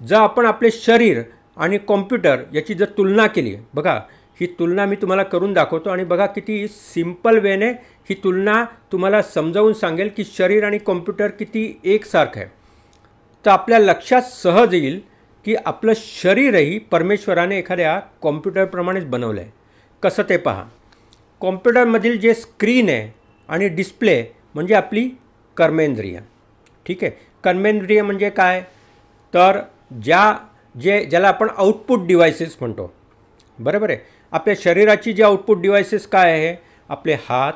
जर आपण आपले शरीर आणि कॉम्प्युटर याची जर तुलना केली, बघा ही तुलना मी तुम्हाला करून दाखवतो आणि बघा किती सिंपल वेने ही तुलना तुम्हाला समजावून सांगेल की शरीर आणि कॉम्प्युटर किती एकसारखं आहे. तर आपल्या लक्षात सहज येईल की आपलं शरीरही परमेश्वराने एखाद्या कॉम्प्युटरप्रमाणेच बनवलं आहे. कसं ते पहा. कॉम्प्युटरमधील जे स्क्रीन आहे आणि डिस्प्ले म्हणजे आपली कर्मेंद्रिय. ठीक आहे. कर्मेंद्रिय म्हणजे काय, तर ज्याला आपण आउटपुट डिव्हायसेस म्हणतो. बरोबर आहे. आपल्या शरीराची जी आउटपुट डिव्हायसेस काय आहे, आपले हात,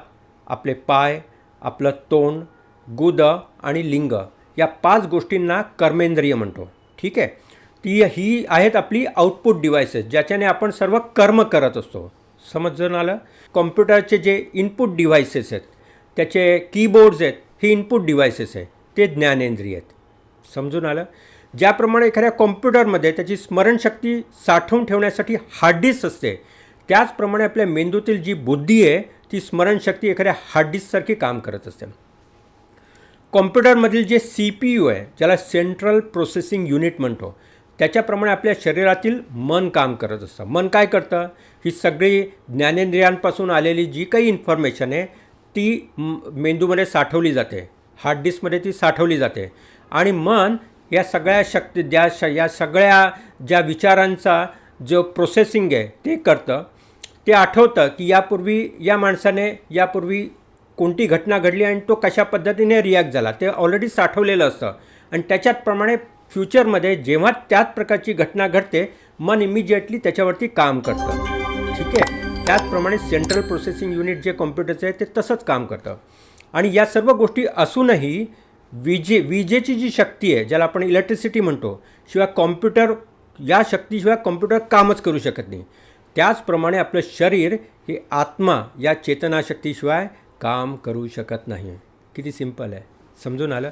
आपले पाय, आपलं तोंड, गुद आणि लिंग, या 5 गोष्टींना कर्मेंद्रिय म्हणतो. ठीक आहे. ही आहेत आपली आउटपुट डिव्हायसेस, ज्याच्याने आपण सर्व कर्म करत असतो. समजून आलं. कॉम्प्युटरचे जे इनपुट डिव्हायसेस आहेत, त्याचे कीबोर्ड्स आहेत, हे इनपुट डिव्हायसेस आहे, ते ज्ञानेंद्रिय आहेत. समजून आलं. ज्याप्रमाणे एखाद्या कॉम्प्युटरमध्ये त्याची स्मरणशक्ती साठवून ठेवण्यासाठी हार्ड डिस्क असते, त्याचप्रमाणे आपल्या मेंदूतील जी बुद्धी आहे ती स्मरणशक्ती एखाद्या हार्ड डिस्कसारखी काम करत असते. कॉम्प्युटरमधील जे CPU आहे, ज्याला सेंट्रल प्रोसेसिंग युनिट म्हणतो, त्याच्याप्रमाणे आपल्या शरीरातील मन काम करत असतं. मन काय करतं, ही सगळी ज्ञानेंद्रियांपासून आलेली जी काही इन्फॉर्मेशन आहे ती मेंदूमध्ये साठवली जाते, हार्ड डिस्कमध्ये ती साठवली जाते. आणि मन या सगळ्या या सगळ्या ज्या विचारांचा जो प्रोसेसिंग आहे ते करतं. ते आठवतं की या माणसाने यापूर्वी कोणती घटना घडली आणि तो कशा पद्धतीने रिॲक्ट झाला, ते ऑलरेडी साठवलेलं असतं. आणि त्याच्याचप्रमाणे फ्युचरमध्ये जेव्हा त्याच प्रकारची घटना घडते, मन इमिजिएटली त्याच्यावरती काम करतं. ठीक आहे. त्याचप्रमाणे सेंट्रल प्रोसेसिंग युनिट जे कॉम्प्युटरचं आहे ते तसंच काम करतं. आणि या सर्व गोष्टी असूनही विजेची जी शक्ती आहे, ज्याला आपण इलेक्ट्रिसिटी म्हणतो, शिवाय कॉम्प्युटर, या शक्तीशिवाय कॉम्प्युटर कामच करू शकत नाही. त्याचप्रमाणे आपलं शरीर हे आत्मा या चेतनाशक्तीशिवाय काम करू शकत नाही. किती सिंपल आहे. समजून आलं.